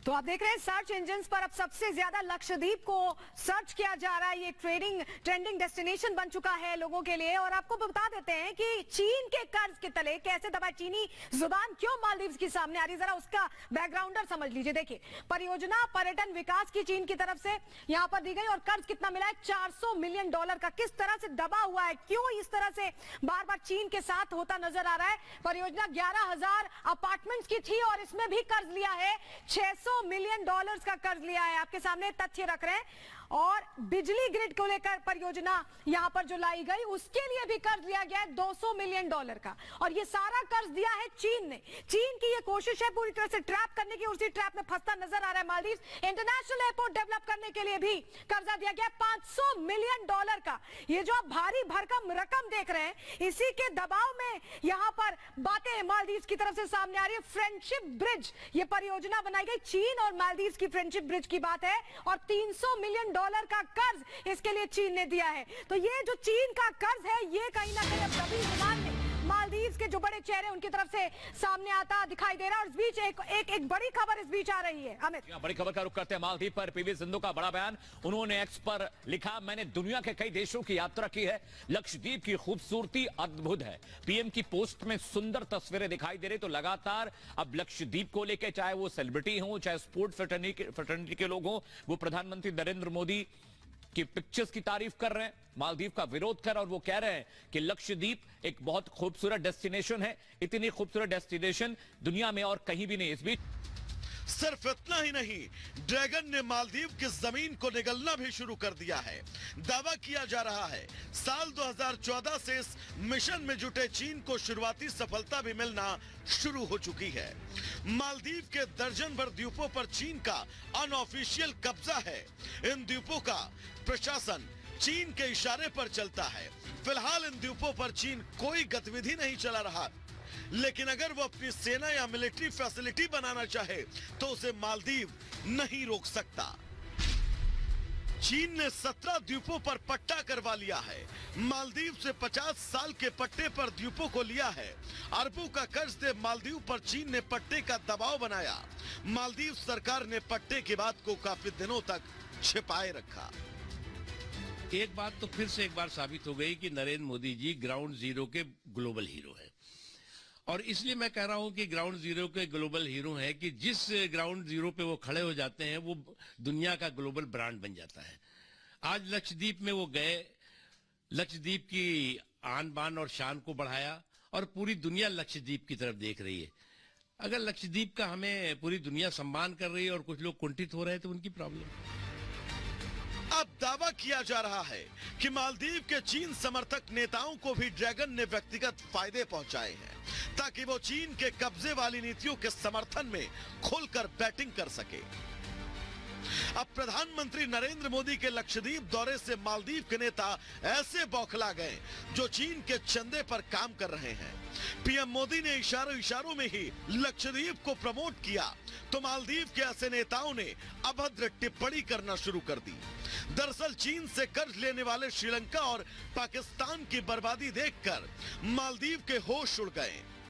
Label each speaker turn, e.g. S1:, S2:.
S1: तो आप देख रहे हैं सर्च इंजन्स पर अब सबसे ज्यादा लक्षद्वीप को सर्च किया जा रहा है। ये ट्रेंडिंग डेस्टिनेशन बन चुका है लोगों के लिए। और आपको बता देते हैं कि चीन के कर्ज के तले कैसे दबाए चीनी जुबान क्यों मालदीव्स के सामने आ रही, जरा उसका बैकग्राउंडर समझ लीजिए। देखिए, परियोजना पर्यटन विकास की चीन की तरफ से यहां पर दी गई और कर्ज कितना मिला है, $400 मिलियन का। किस तरह से दबा हुआ है, क्यों इस तरह से बार बार चीन के साथ होता नजर आ रहा है। परियोजना 11,000 अपार्टमेंट्स की थी और इसमें भी कर्ज लिया है, $600 मिलियन का कर्ज लिया है। आपके सामने तथ्य रख रहे हैं। और बिजली ग्रिड को लेकर परियोजना यहां पर जो लाई गई उसके लिए भी कर्ज लिया गया है $200 मिलियन का। और ये सारा कर्ज दिया है चीन ने। चीन की ये कोशिश है पूरी तरह से ट्रैप करने की, उसी ट्रैप में फंसता नजर आ रहा है मालदीव। इंटरनेशनल एयरपोर्ट डेवलप करने के लिए भी कर्जा दिया गया $500 मिलियन का। ये जो आप भारी भरकम रकम देख रहे हैं, इसी के दबाव में यहां पर बातें मालदीव की तरफ से सामने आ रही है। फ्रेंडशिप ब्रिज ये परियोजना बनाई गई, चीन और मालदीव की फ्रेंडशिप ब्रिज की बात है। और $300 मिलियन का कर्ज इसके लिए चीन ने दिया है। तो ये जो चीन का कर्ज है, ये कहीं ना कहीं अब रवि जुबान ने मालदीव के जो बड़े चेहरे उनकी तरफ से सामने आता दिखाई दे रहा है। और इस बीच एक बड़ी खबर इस बीच आ रही है। अमित,
S2: बड़ी खबर का रुख करते हैं मालदीव पर। पीवी सिंधु का बड़ा बयान, उन्होंने एक्स पर लिखा, मैंने दुनिया के कई देशों की यात्रा की है, लक्षद्वीप की खूबसूरती अद्भुत है। पीएम की पोस्ट में सुंदर तस्वीरें दिखाई दे रही। तो लगातार अब लक्षद्वीप को लेकर, चाहे वो सेलिब्रिटी हो, चाहे स्पोर्ट फ्रेटर्निटी के लोग हों, वो प्रधानमंत्री नरेंद्र मोदी की पिक्चर्स की तारीफ कर रहे हैं, मालदीव का विरोध कर, और वो कह रहे हैं कि लक्षद्वीप एक बहुत खूबसूरत डेस्टिनेशन है। इतनी खूबसूरत डेस्टिनेशन दुनिया में और कहीं भी नहीं। इस बीच
S3: सिर्फ इतना ही नहीं, ड्रैगन ने मालदीव की जमीन को निगलना भी शुरू कर दिया है। दावा किया जा रहा है साल 2014 से इस मिशन में जुटे चीन को शुरुआती सफलता भी मिलना शुरू हो चुकी है। मालदीव के दर्जन भर द्वीपों पर चीन का अनऑफिशियल कब्जा है। इन द्वीपों का प्रशासन चीन के इशारे पर चलता है। फिलहाल इन द्वीपों पर चीन कोई गतिविधि नहीं चला रहा, लेकिन अगर वो अपनी सेना या मिलिट्री फैसिलिटी बनाना चाहे तो उसे मालदीव नहीं रोक सकता। चीन ने 17 द्वीपों पर पट्टा करवा लिया है। मालदीव से 50 साल के पट्टे पर द्वीपों को लिया है। अरबों का कर्ज दे मालदीव पर चीन ने पट्टे का दबाव बनाया। मालदीव सरकार ने पट्टे की बात को काफी दिनों तक छिपाए रखा।
S4: एक बात तो फिर से एक बार साबित हो गई कि नरेंद्र मोदी जी ग्राउंड जीरो के ग्लोबल हीरो है। और इसलिए मैं कह रहा हूं कि ग्राउंड जीरो के ग्लोबल हीरो है कि जिस ग्राउंड जीरो पे वो खड़े हो जाते हैं वो दुनिया का ग्लोबल ब्रांड बन जाता है। आज लक्षद्वीप में वो गए, लक्षद्वीप की आन बान और शान को बढ़ाया और पूरी दुनिया लक्षद्वीप की तरफ देख रही है। अगर लक्षद्वीप का हमें पूरी दुनिया सम्मान कर रही है और कुछ लोग कुंठित हो रहे हैं तो उनकी प्रॉब्लम।
S3: अब दावा किया जा रहा है कि मालदीव के चीन समर्थक नेताओं को भी ड्रैगन ने व्यक्तिगत फायदे पहुंचाए हैं ताकि वो चीन के कब्जे वाली नीतियों के समर्थन में खुलकर बैटिंग कर सके। अब प्रधानमंत्री नरेंद्र मोदी के लक्षद्वीप दौरे से मालदीव के नेता ऐसे बौखला गए जो चीन के चंदे पर काम कर रहे हैं। पीएम मोदी ने इशारों में ही लक्षद्वीप को प्रमोट किया तो मालदीव के ऐसे नेताओं ने अभद्र टिप्पणी करना शुरू कर दी। दरअसल चीन से कर्ज लेने वाले श्रीलंका और पाकिस्तान की बर्बादी देखकर मालदीव के होश उड़ गए।